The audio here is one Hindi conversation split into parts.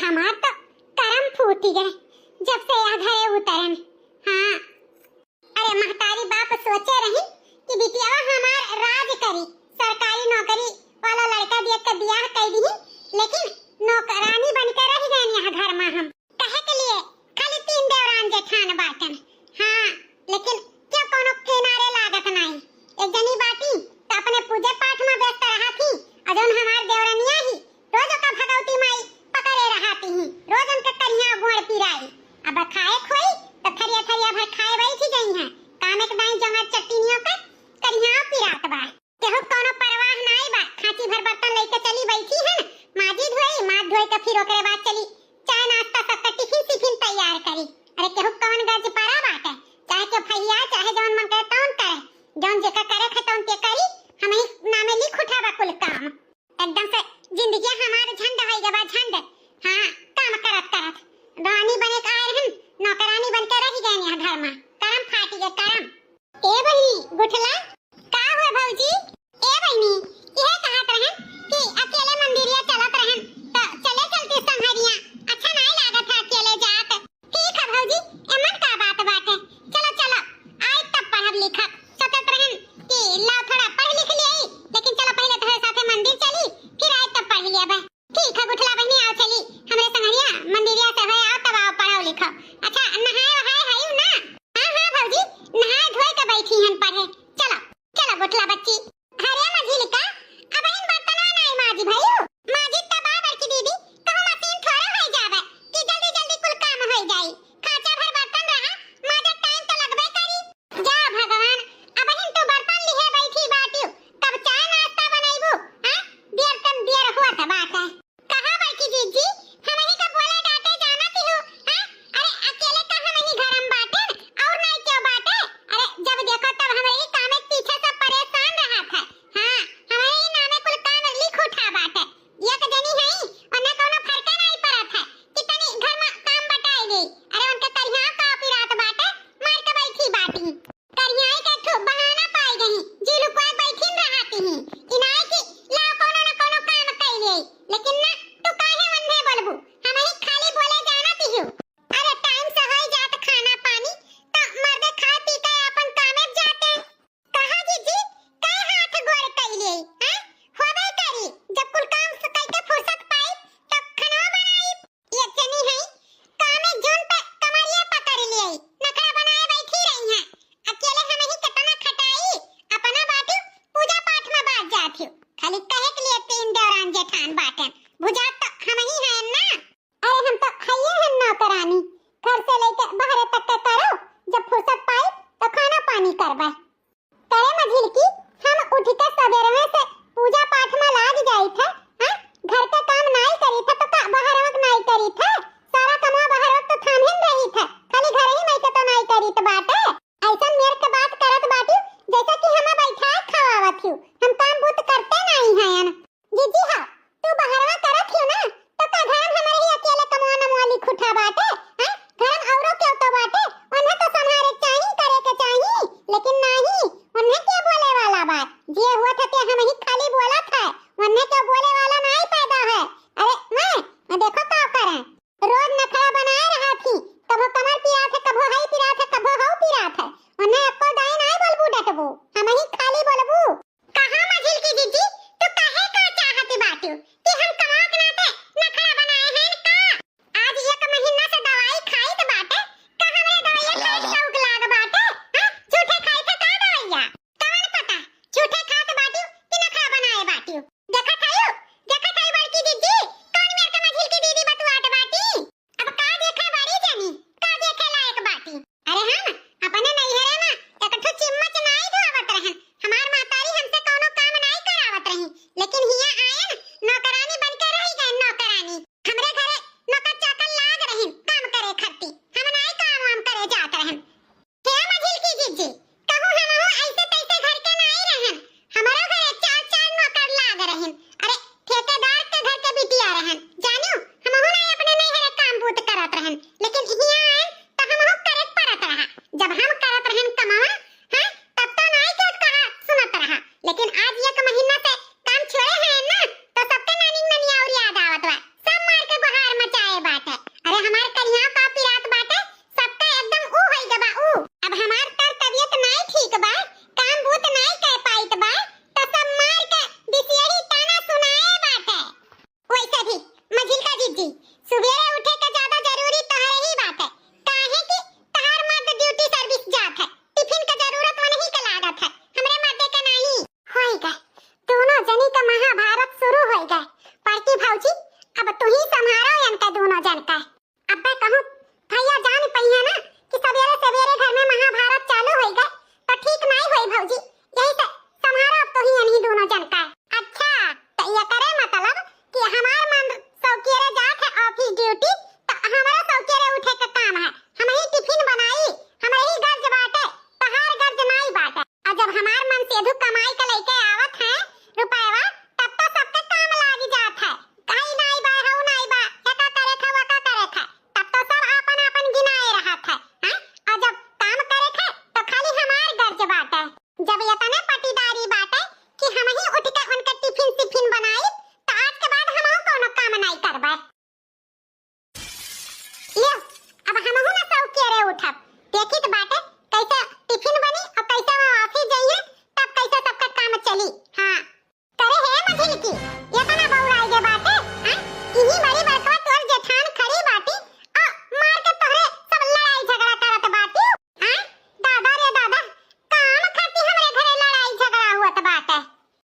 हमार तो करम फूटी गए जब से यहाँ घरे उतरन। हाँ, अरे महतारी बाप सोचे रही कि बिटिया हमार राज करी, सरकारी नौकरी वाला लड़का दिया के ब्याह कर दी, लेकिन नौकरानी बनकर रह गए यहाँ घर में। हम कहे के लिए खाली 3 देवरान जेठान बाटन। हाँ, लेकिन क्यों कोनो किनारे लागत नहीं। एक जनी बाटी तो अपने पूजे पाठ में व्यस्त रहा थी, अजन हमार देवरानिया ही रोज का भगवती माई पकड़े रहाती ही, रोज उनके करिया गोड़ पिराई। अब खाए खोई तो थरिया थरिया भर खाए बैठी गई हैं, कामे के दाई जमा चट्टिनियों पे करिया पिरात बा। केहू कोनो परवाह नहीं बा, खांची भर बर्तन लेके चली बैठी है, माजी धोई, माथ धोई के फिर ओकरे बाद चली चाय नाश्ता सबका टिफिन सिफिन तैयार करी। अरे केहू कौन गज पारा बाटे, चाहे के भैया चाहे जौन मन करे तौन करे, जौन जेका करे खतौन के करी, हम ही नामे लिख उठावा कुल काम। एकदम से जिंदगी हमार झंड होई गबा झंड। हां, काम करत करत रानी बने का आए हम, नौकरानी बन के रह गए यहाँ घर में। करम फाटी गए करम। ए बहिनी गुठला का हुआ भौजी? ए बहिनी यह कहत रहन कि अकेले मंदिरिया चलत रहन तो चले चलते संहरिया सुबेरे उठे के ज्यादा जरूरी तोहरे ही बात है। काहे कि तहार मर्द ड्यूटी सर्विस जात है, टिफिन का जरूरत नहीं का लागत है, हमरे मर्दे का नहीं होई गए। दोनों जनी का महाभारत शुरू हो गए। पड़ती भौजी अब तू ही संभारो इनका दोनों जन का। अब मैं कहूं भैया जान पहिया ना कि सवेरे सवेरे घर में महाभारत चालू हो गए तो ठीक नहीं होई भौजी, यही से संभारो अब तो ही इन्हीं दोनों जन का। अच्छा तो ये करे मतलब कि हमार मन सौकेरे जात है ऑफिस ड्यूटी तो हमारा सौकेरे उठे का काम है, हम ही टिफिन बनाई, हमारे ही गर्ज बाटे, तहार गर्ज नहीं बाटे। और जब हमार मन सेधु कमाई के लेके आवत है रुपएवा तब तो सबके काम लागी जात है। कहीं नहीं बा हऊ नहीं बा एका करे था वका करे था, तब तो सब अपन अपन गिनाए रहत है हैं। और जब काम करे थे तो खाली हमार गर्ज बाटे। जब ये तने पटीदारी बाटे कि हम ही उठ के उनका टिफिन टिफिन बनाई तो आज के बाद हम कोनो काम नहीं करबे। ले अब हम ना सौकेरे उठब, देखी तो बाटे कैसे टिफिन बनी और कैसे वो ऑफिस जाइए तब कैसे सबका काम चली। हां करे है मझिल की ये तो ना बौराई के बाटे हैं। इही बड़ी बड़का तोर जेठान खड़ी बाटी और मार के तोहरे सब लड़ाई झगड़ा करत बाटी हैं। दादा रे दादा काम खाती हमरे घरे लड़ाई झगड़ा हुआ त बाटे,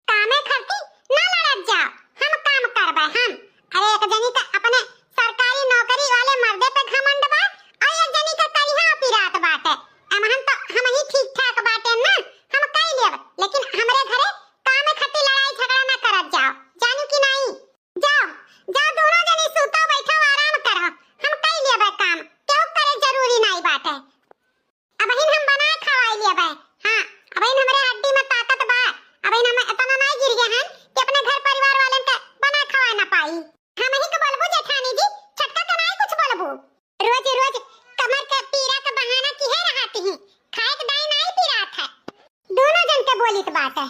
कामे खाती ना लड़त जाओ, हम काम करबे हम। अरे एक जनी का अपने सरकारी नौकरी वाले मर्दे पे घमंड बा और एक जनी का करिहा पिरात बाटे। हम तो हम ही ठीक ठाक बाटे ना, हम कई लेब, लेकिन हमरे घरे काम खाती लड़ाई झगड़ा ना करत जाओ, जानू कि नहीं। जाओ जाओ दोनों जनी सुतो बैठो आराम करो, हम कई लेब काम, क्यों करे जरूरी नहीं बाटे। अब हम बना खवाई लेबे। हां अब हमरे हड्डी में ताकत बा, अब हम इतना नहीं गिर गए हैं कि अपने घर परिवार वालन का बना खवा ना पाई। हम ही को बोलबो जेठानी जी छटका का नहीं कुछ बोलबो। रोज रोज कमर का पीरा का बहाना की है रहती है, खाए के दाई नहीं पीरात है। दोनों जन के बोलित बात है,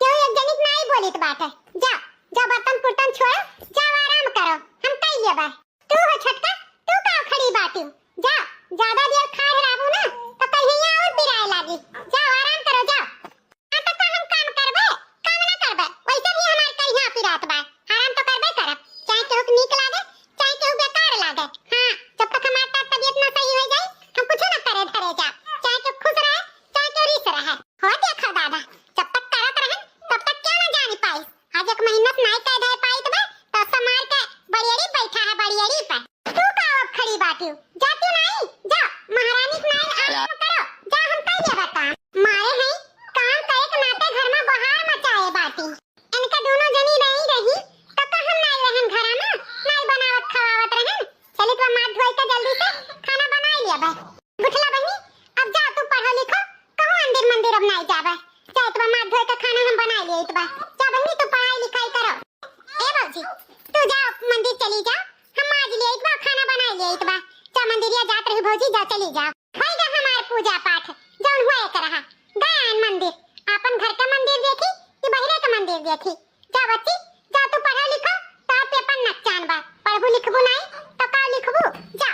क्यों एक जनिक नहीं बोलित बात है। जा जा बर्तन पुर्तन छोड़ो, जाओ आराम करो, हम कई लेबे। तू हो छटका तू का खड़ी बाटी, जा ज्यादा देर खाड़ रहबो ना तो कहिया और पिराए लागी। जाओ आराम करो जाओ। आता तो हम काम करबे, काम ना करबे वैसे भी हमार कहिया पिरात बा, आराम तो करबे करब, चाहे केहू के नीक लागे चाहे केहू बेकार लागे। हां जब तक हमार तबीयत ना सही हो जाए हम कुछ ना करे धरे जा, चाहे के खुश रहे चाहे के रिस रहे। हो देखो दादा जब तक करत रहे तब तक क्यों ना जानी पाई। आज एक महीना से नहीं कह दे पाई तो समार के बड़ियरी बैठा है बड़ियरी पे। तू का अब खड़ी बाटी जाती नहीं, जा महारानी के नहीं आराम करो, जा हम कई लेबे काम। मारे हैं काम करे के नाते घर में बहार मचाए बाटी, इनका दोनों जनी नहीं रही तब तो हम नहीं रहन घर में नहीं बनावत खवावत रहन। चली तो माथ धोई के जल्दी से खाना बनाई लेबे। बुठला बहनी अब जा तू पढ़ो लिखो, कहो अंदर मंदिर अब नहीं जाबे, जा तो माथ धोई के खाना हम बनाई ले इतबा। जा बहनी तू पढ़ाई लिखाई करो। ए बाबूजी तू जा मंदिर चली जा, हम आज ले इतबा खाना बनाई ले इतबा। जा मंदिरिया जात रही भौजी जा चली जा, होएगा हमार पूजा पाठ जौन होए करहा। गयान मंदिर अपन घर का मंदिर देखी कि बहिरे का मंदिर देखी। जा बच्ची जा तू पढ़ो लिखो, तो पेपर नचान बा, पढ़बू लिखबू नहीं तो का लिखबू। जा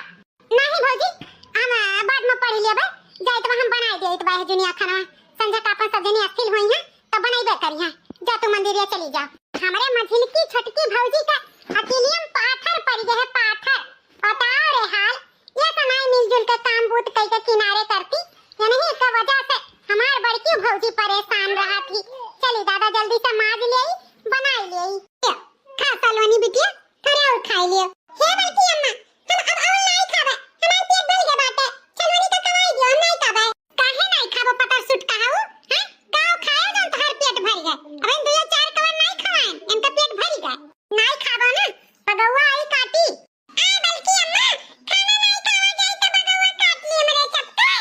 नहीं भौजी हम बाद में पढ़ लेबे, जा इतबा हम बनाई दे इतबा है दुनिया खाना संझा का अपन सब जनी अस्थिल होई है तो बनाईबे करी है। जा तू मंदिरिया चली जा। हमरे मझिल की छोटकी भौजी का अकेलियम पाथर पड़ गए है पाथर। बताओ रे हाल ये तो नहीं मिलजुल के काम बूत कई के किनारे करती, यानी इसका वजह से हमार बड़की भौजी परेशान रहा थी। चली दादा जल्दी से माज ले बनाई ले खा सलोनी बिटिया थोड़ा और खा लियो। हे बड़की अम्मा हम अब और नहीं खाबे, हमार पेट भर गया बाटे, सलोनी का कमाई दियो हम नहीं खाबे। काहे नहीं खाबो पतर सुट कहाऊ हैं, गांव खाए जन तोहर पेट भर गए, अब दो चार कवर नहीं खवाएं इनका पेट भर गए। नहीं खाबो ना पगौवा आई काटी। आ बड़की अम्मा खाना नहीं खावा जाए तो पगौवा काट लिए मेरे चक्कर।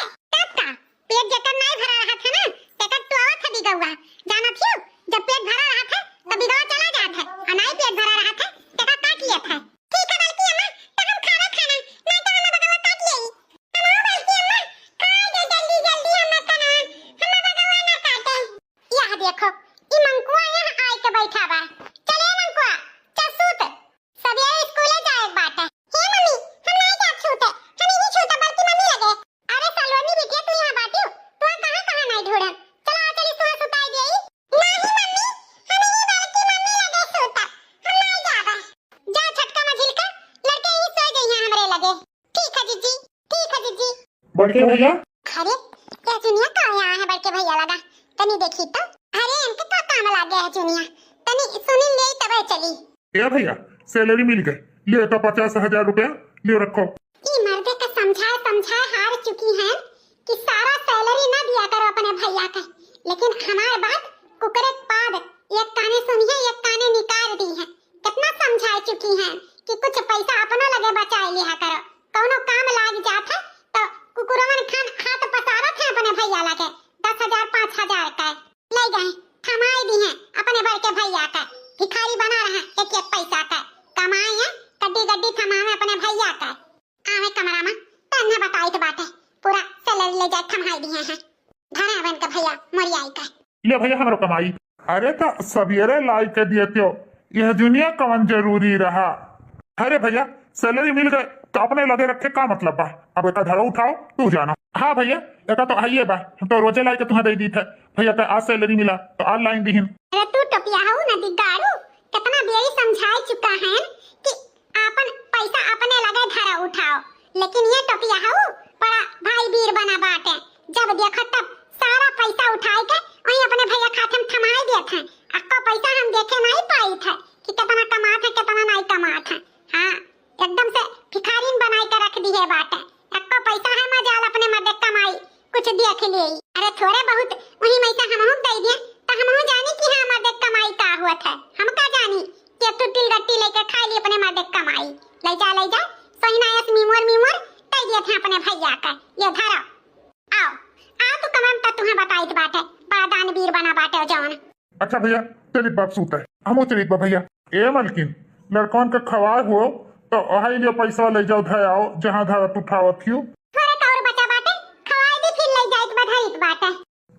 बड़के भैया अरे क्या चुनिया कहाँ आया है बड़के भैया लगा तनी देखी तो। अरे इनके का काम लग गया है चुनिया तनी सुनी ले तब चली। ए भैया सैलरी मिल गई ले तो 50,000 रुपया ले रखो। ई मर्दे का समझाए हार चुकी हैं कि सारा सैलरी ना दिया करो अपने भैया का, लेकिन हमार बात कुकरे पाद एक काने सुनी है एक काने निकाल दी है। कितना समझा चुकी हैं कि कुछ पैसा अपना लगे बचा लिया करो, कौनो काम लाग जात है तो कुकुरवन खान हाथ पसारत है अपने भैया लगे 10,000 5,000 का ले गए थमाई दी है अपने बड़के भैया का। भिखारी बना रहा एक एक पैसा का कमाई है गड्डी गड्डी थमावे अपने भैया का। आवे कमरा में तन्ने बताई तो बात है पूरा सैलरी ले जाए थमाई दिए हैं धना बन के भैया मोरियाई का। ले भैया हमारो कमाई। अरे तो सवेरे लाई के दिए तो यह दुनिया कवन जरूरी रहा। अरे भैया सैलरी मिल गए तो अपने लगे रखे का मतलब बा। अब एक धरो उठाओ तू जाना। हाँ भैया एक तो आइए बा तो रोजे लाई के तुम्हें दे दी थे भैया का आज सैलरी मिला तो आज लाइन दी। अरे तू टपिया हो ना दिगाड़ू कितना बेरी समझा चुका है कि अपन पैसा अपने लगे धरा उठाओ, लेकिन ये टपिया हो बड़ा भाई वीर बना बाटे जब देखो तब सारा पैसा उठाए के वही अपने भैया खाते में थमाई देते हैं। अक्का पैसा हम देखे नहीं पाई थे कि कितना कमात है कितना नहीं कमात है। हाँ एकदम से भिखारीन बनाई के रख दी है बाटे। अक्का पैसा है मजाल अपने मदद कमाई कुछ देख ले। अरे थोड़े बहुत वही पैसा हम दे दिए तो हम जानी कि हाँ मदद कमाई का हुआ था। हम का जानी कि तू तिल गट्टी लेकर खा ली अपने मदद कमाई ले जा सही ना एक मीमोर दे दिए थे अपने भैया का। ये धरो आओ तो कमम तक तुम्हें बताई तो बात है बड़ा दानवीर बना बाटे जौन। अच्छा भैया तेरी बात सूत है हम चलित बा भैया। ए मलकिन लड़कन के खवाए हो तो अहाई लिए पैसा ले जाओ धर आओ जहाँ धरत उठाओ थियो। थोड़ा और बचा बाटे खवाए भी फिर ले जाइत बधाइत बाटे।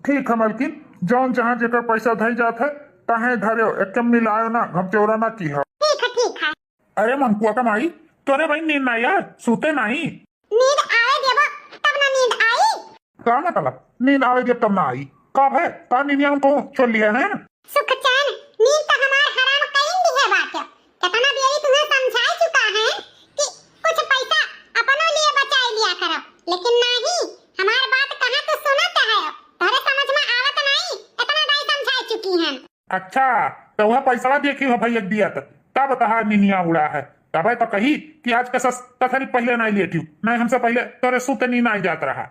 ठीक है मलकिन जौन जहाँ जेकर पैसा धई जात है तहे धरे एकदम मिलायो ना घमचौरा ना की हो। ठीक है। अरे मंकुआ कमाई तोरे भाई नींद ना यार सूते नहीं। नींद आए देबो तब ना नींद आई। का मतलब नींद आवे जब तब ना आई कब है का नींद हमको छोड़ लिया है। सुख चैन नींद तो हमार हराम कहीं दी है बाटे। कितना बेरी तुम्हें समझा चुका है कि कुछ पैसा अपनों लिए बचा लिया करो, लेकिन नहीं हमार बात कहां तो सुनत है तोरे समझ में आवत नहीं। इतना नहीं समझा चुकी हैं। अच्छा तो वह पैसा देखी हो भैया दिया तब तहार नीनिया उड़ा है तब तो कही कि आज का सस्ता खरीद पहले नहीं लेती नहीं हमसे पहले तोरे सूते नींद आई जात रहा।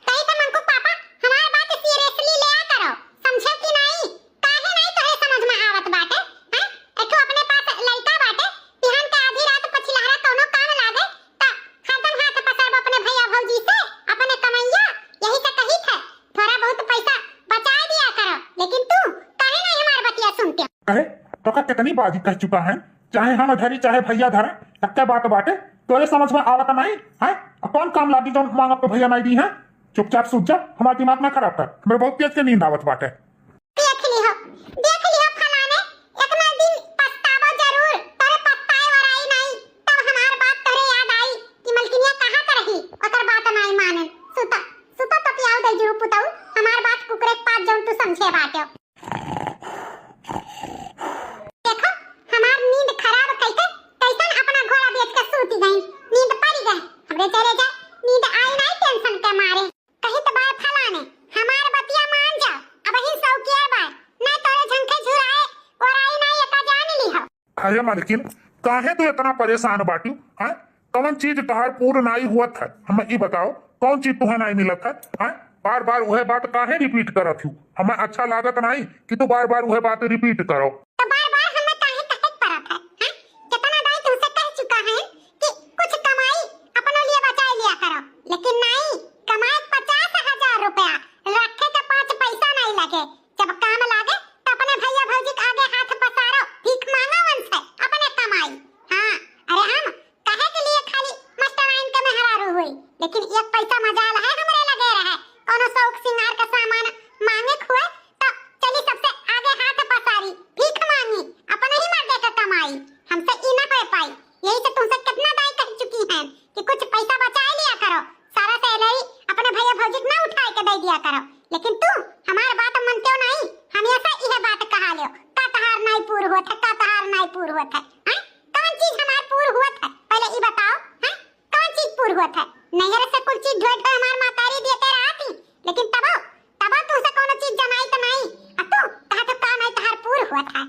कहीं तो मंकू पापा हमार बात सीरियसली लिया करो समझे कि नहीं। काहे नहीं तोरे समझ में आवत बाटे हैं। एको अपने पास लइका बाटे बिहान के आधी रात पछिलहरा कोनो काम लागे त खत्म हाथ पसारब अपने भैया भौजी से अपने कमैया। यही से कही थे थोड़ा बहुत पैसा बचा दिया करो, लेकिन तू काहे नहीं हमार बतिया सुनते। अरे तो का कितनी बाजी कह चुका है चाहे हम धरी चाहे भैया धरे क्या बात बाटे तोरे समझ में आवत नहीं है। कौन काम लागी जो मांग तो भैया नहीं दी है। चुपचाप सूझ जा हमारा दिमाग ना खराब कर मेरे बहुत तेज के नींद आवत बाटे। देख लियो फलाने एक ना दिन पछतावा जरूर तोरे पछताए वराई नहीं तब हमार बात तोरे याद आई कि मलकिनिया कहां त रही ओकर बात नहीं माने। सुता तो पियाऊ दे जरू पुताऊ हमार बात कुकरे पास जौन तू समझे बाटे। देखो हमार नींद खराब कैसे कैसन अपना घोड़ा बेच के सूती गई नींद पड़ी गई हमरे चले जा नींद आई नहीं टेंशन के मारे। कहीं तो बात फलाने हमार बतिया मान जा अब ही सौकिया बार ना तोरे झंखे झुराए और आई नहीं एका जान ली हो। अरे मालकिन काहे तू इतना परेशान बाटू है कौन चीज तहार पूर्ण नहीं हुआ था हमें ये बताओ कौन चीज तुम्हें नहीं मिलत है। बार बार वह बात काहे रिपीट करत हूँ हमें अच्छा लागत नहीं कि तू बार बार वह बात रिपीट करो। तो बार-बार हमें काहे कहत परत है हैं। कितना दाई तुमसे कह चुका है कि कुछ कमाई अपने लिए बचा लिया करो, लेकिन नहीं कमाए 50,000 रुपया रखे के 5 पैसा नहीं लगे। जब काम लागे तो अपने भैया भौजी के आगे हाथ पसारो भीख मांगो उनसे अपने कमाई। हाँ अरे हम कहे के लिए खाली मास्टराइन के मेहरारू हुई, लेकिन एक पैसा मजाल है हमरे लगे रहे कोनो शौक सिंगार का सामान मांगे हुए तो चली सबसे आगे हाथ पसारी भीख मांगी अपने ही मर्दे का कमाई हमसे ई ना हो पाई। यही तो तुमसे कितना दाई कह चुकी हैं कि कुछ पैसा बचा लिया करो सारा सैलरी अपने भैया भौजी ना उठा के दे दिया करो, लेकिन तू हमार बात मानते हो नहीं हमेशा यह बात कहा लियो का तहार नहीं पूर हुआ था का तहार नहीं पूर हुआ था। हैं कौन चीज हमार पूर हुआ था पहले ई बताओ। हैं कौन चीज पूर हुआ था नैहर से कुल चीज ढोट के हमार मातारी देते रहती, लेकिन तब तू से कोनो चीज जमाई त नहीं। अब तू कहा तो काम है तहार पूर हुआ था।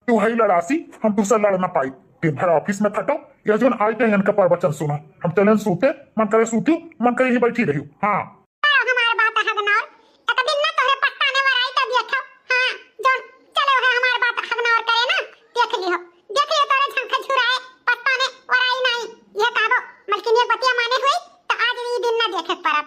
तू है लड़ासी, हम तुझसे लड़ ना पाई। दिन भर ऑफिस में खटो, ये जो आई के इनका प्रवचन सुनो। हम चले सूते, मन करे सूती, मन करे ही बैठी रही। हाँ हमार बात हगनौर एक दिन ना तोरे पत्ताने वराई त देखो। हां जो चलो है हमार बात हगनौर करे ना, देख लियो तोरे झंखा झुराए पत्ताने वराई नहीं। ये कहबो मलकिनी बतिया माने हुई तो आज ई दिन ना देखे परब।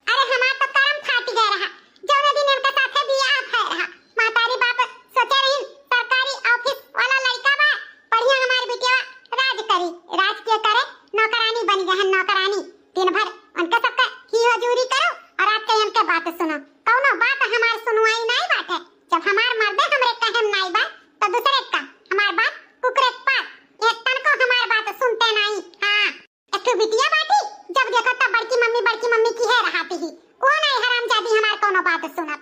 अरे हमार तो करम फाटी गए रहा, जौने दिन इनके साथे बियाह भय रहा। मातारी बाप सोचे रही सरकारी ऑफिस वाला लड़का बा, बढ़िया हमार बिटिया राज करी, राज के करे नौकरानी बन गए हैं। नौकरानी दिन भर उनके सबका ही हजूरी करो और आज के उनके बात सुनो। कौनो बात हमार सुनवाई नहीं बाटे। जब हमार मर्दे हमरे कहम नहीं बा तो दूसरे का हमार बात कुकरे पार एक तन को हमार बात सुनते नहीं। हां एक तो बिटिया बाटी, जब देखो तब बड़की मम्मी की है रहती ही। वो नहीं हरामजादी हमार कोनो बात सुनत।